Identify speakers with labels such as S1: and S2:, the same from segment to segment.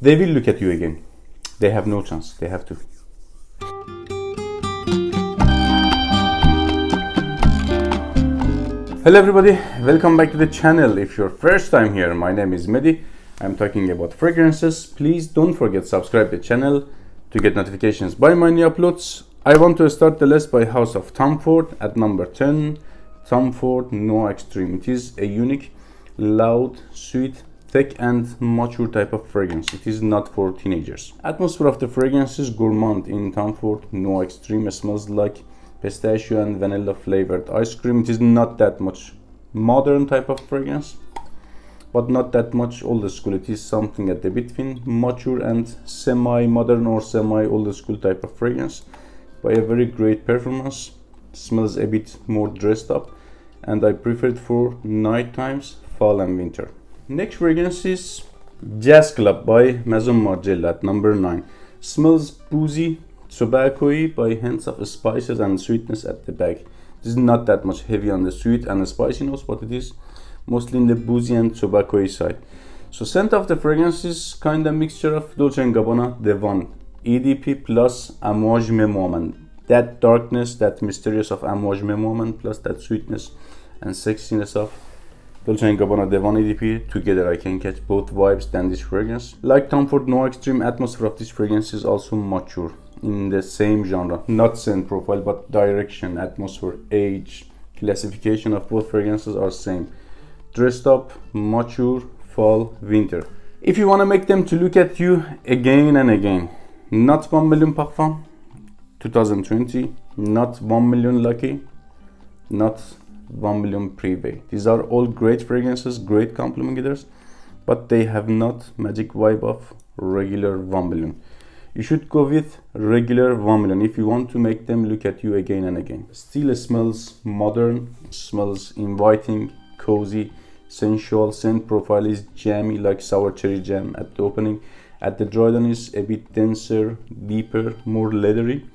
S1: they will look at you again. They have no chance, they have to. Hello everybody, welcome back to the channel. If you're first time here, my name is Mehdi. I'm talking about fragrances. Please don't forget subscribe the channel to get notifications by my new uploads. I want to start the list by House of Tom Ford at number 10. Tom Ford Noir Extreme. It is a unique, loud, sweet, thick and mature type of fragrance. It is not for teenagers. Atmosphere of the fragrance is gourmand in Tom Ford Noir Extreme. It smells like pistachio and vanilla flavored ice cream. It is not that much modern type of fragrance, but not that much old school. It is something at the between mature and semi-modern or semi-old school type of fragrance by a very great performance. Smells a bit more dressed up and I prefer it for night times, fall and winter. Next fragrance is Jazz Club by Maison Margiela at number 9. Smells boozy, tobacco-y by hints of spices and sweetness at the back. It is not that much heavy on the sweet and the spicy notes, but it is mostly in the boozy and tobacco-y side. So scent of the fragrance is kind of mixture of Dolce & Gabbana The One EDP plus Amouage Moment. That darkness, that mysterious of Amouage Moment plus that sweetness and sexiness of Dolce & Gabbana The One EDP together, I can catch both vibes than this fragrance. Like Tom Ford Noir Extreme, atmosphere of this fragrance is also mature in the same genre, not scent profile but direction, atmosphere, age, classification of both fragrances are same. Dressed up, mature, fall, winter. If you want to make them to look at you again and again, not 1 million parfum 2020, not 1 million lucky, not 1 million privé. These are all great fragrances, great compliment getters, but they have not magic vibe of regular 1 million. You should go with regular 1 million if you want to make them look at you again and again. Still smells modern, smells inviting, cozy, sensual. Scent profile is jammy like sour cherry jam at the opening. At the dry down is a bit denser, deeper, more leathery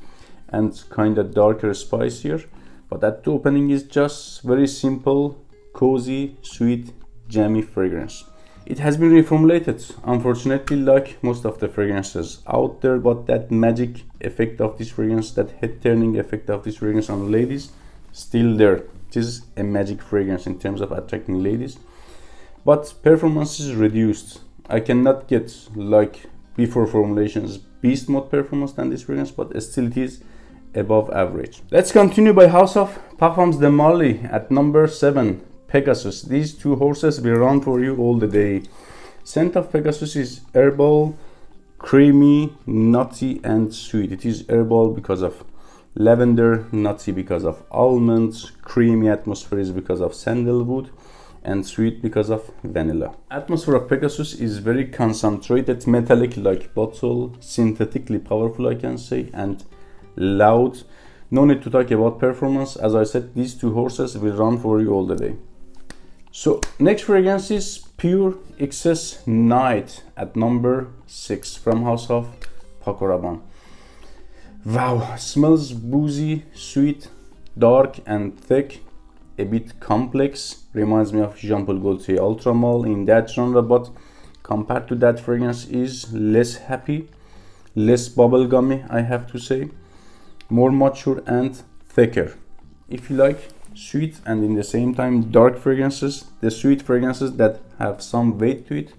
S1: and kind of darker, spicier. But at the opening is just very simple, cozy, sweet, jammy fragrance. It has been reformulated, unfortunately, like most of the fragrances out there, but that magic effect of this fragrance, that head turning effect of this fragrance on ladies, still there. It is a magic fragrance in terms of attracting ladies, but performance is reduced. I cannot get like before formulations beast mode performance than this fragrance, but still it is above average. Let's continue by House of Parfums de Marly at number 7. Pegasus. These two horses will run for you all the day. Scent of Pegasus is herbal, creamy, nutty and sweet. It is herbal because of lavender, nutty because of almonds, creamy atmosphere is because of sandalwood and sweet because of vanilla. Atmosphere of Pegasus is very concentrated, metallic like bottle, synthetically powerful I can say, and loud. No need to talk about performance. As I said, these two horses will run for you all the day. So next fragrance is Pure Excess Night at number 6 from House of Paco Rabanne. Wow, smells boozy, sweet, dark and thick, a bit complex. Reminds me of Jean Paul Gaultier Ultra Male in that genre, but compared to that fragrance is less happy, less bubblegummy I have to say, more mature and thicker. If you like sweet and in the same time dark fragrances, the sweet fragrances that have some weight to it,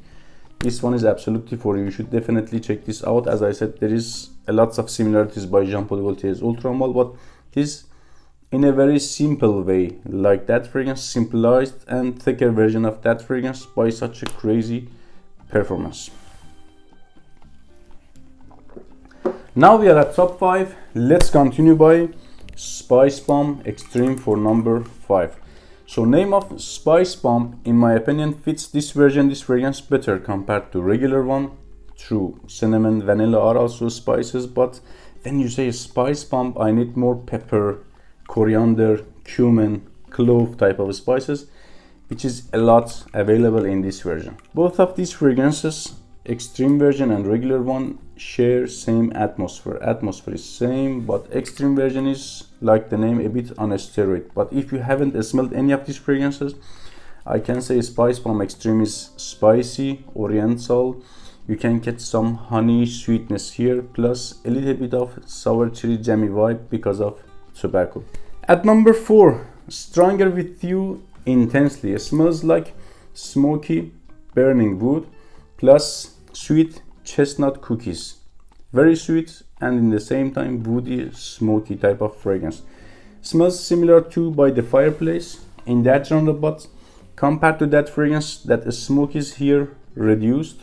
S1: this one is absolutely for you. You should definitely check this out. As I said, there is a lots of similarities by Jean Paul Gaultier's Ultra Male, but it is in a very simple way, like that fragrance, simplified and thicker version of that fragrance by such a crazy performance. Now we are at top 5. Let's continue by Spicebomb Extreme for number 5. So name of Spicebomb in my opinion fits this version, this fragrance better compared to regular one. True, cinnamon, vanilla are also spices, but when you say Spicebomb, I need more pepper, coriander, cumin, clove type of spices, which is a lot available in this version. Both of these fragrances, extreme version and regular one, share same atmosphere. Atmosphere is same, but extreme version is like the name, a bit on a steroid. But if you haven't smelled any of these fragrances, I can say Spicebomb Extreme is spicy, oriental, You can get some honey sweetness here, plus a little bit of sour chili jammy vibe because of tobacco. At number 4, stronger with you intensely. It smells like smoky burning wood plus sweet chestnut cookies. Very sweet and in the same time woody, smoky type of fragrance. Smells similar to By the Fireplace in that genre, but compared to that fragrance, that smoke is here reduced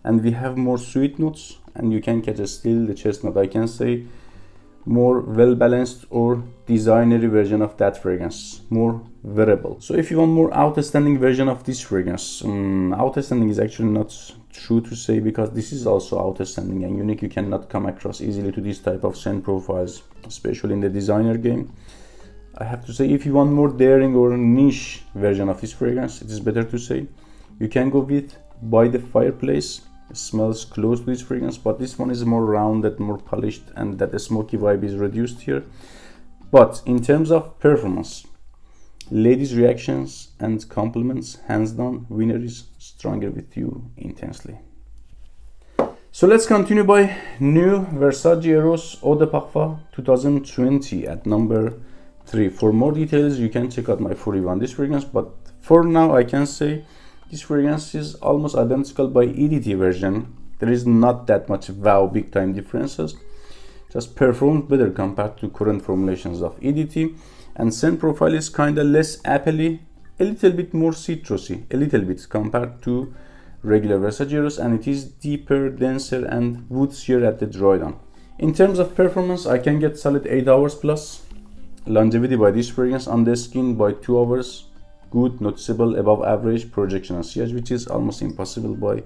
S1: and we have more sweet notes, and you can catch still the chestnut. I can say more well balanced or designery version of that fragrance, more wearable. So if you want more outstanding version of this fragrance, outstanding is actually not true to say, because this is also outstanding and unique. You cannot come across easily to this type of scent profiles, especially in the designer game. I have to say, if you want more daring or niche version of this fragrance, it is better to say you can go with By the Fireplace. It smells close to this fragrance, but this one is more rounded, more polished, and that the smoky vibe is reduced here. But in terms of performance, ladies' reactions and compliments, hands down, winner is Stronger with You intensely. So let's continue by new Versace Eros Eau de Parfum 2020 at number 3. For more details, you can check out my full review on this fragrance, but for now I can say this fragrance is almost identical by EDT version. There is not that much wow big time differences, just performs better compared to current formulations of EDT, and scent profile is kinda less appley, a little bit more citrusy, a little bit compared to regular Versace Eros, and it is deeper, denser and woodsier at the dry down. In terms of performance, I can get solid 8 hours plus. Longevity by this fragrance on the skin by 2 hours. Good, noticeable, above average projection and sillage, which is almost impossible by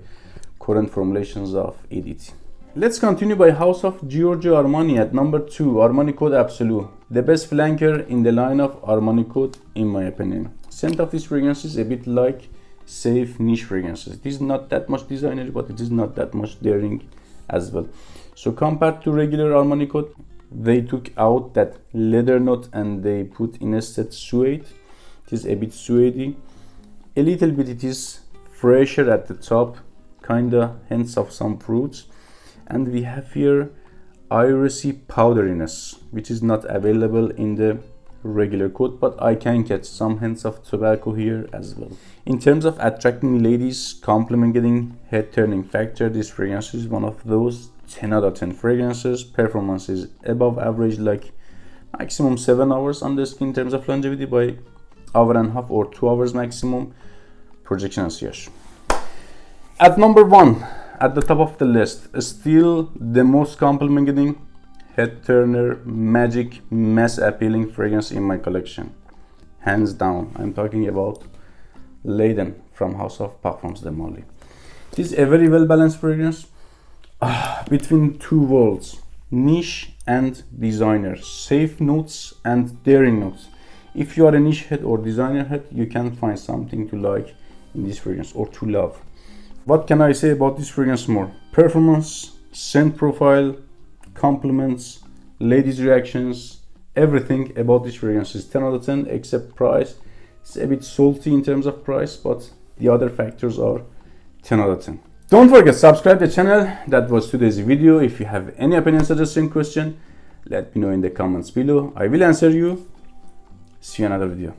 S1: current formulations of EDT. Let's continue by House of Giorgio Armani at number 2, Armani Code Absolu. The best flanker in the line of Armani Code, in my opinion. Scent of this fragrance is a bit like safe niche fragrances. It is not that much designer, but it is not that much daring as well. So compared to regular Armani Code, they took out that leather note and they put instead suede. It is a bit suede, a little bit it is fresher at the top, kinda hints of some fruits, and we have here irisy powderiness, which is not available in the regular coat, but I can catch some hints of tobacco here as well. In terms of attracting ladies, compliment getting, head turning factor, this fragrance is one of those 10 out of 10 fragrances. Performance is above average, like maximum 7 hours on the skin in terms of longevity, by hour and a half or 2 hours maximum projection and sillage. At number 1, at the top of the list, still the most compliment getting, head turner, magic, mass appealing fragrance in my collection, hands down. I'm talking about Layton from House of Parfums de Marly. It is a very well balanced fragrance between two worlds, niche and designer, safe notes and daring notes. If you are a niche head or designer head, you can find something to like in this fragrance or to love. What can I say about this fragrance more? Performance, scent profile, compliments, ladies' reactions, everything about this fragrance is 10 out of 10 except price. It's a bit salty in terms of price, but the other factors are 10 out of 10. Don't forget to subscribe to the channel. That was today's video. If you have any opinion, suggestion, question, let me know in the comments below. I will answer you. See you in another video.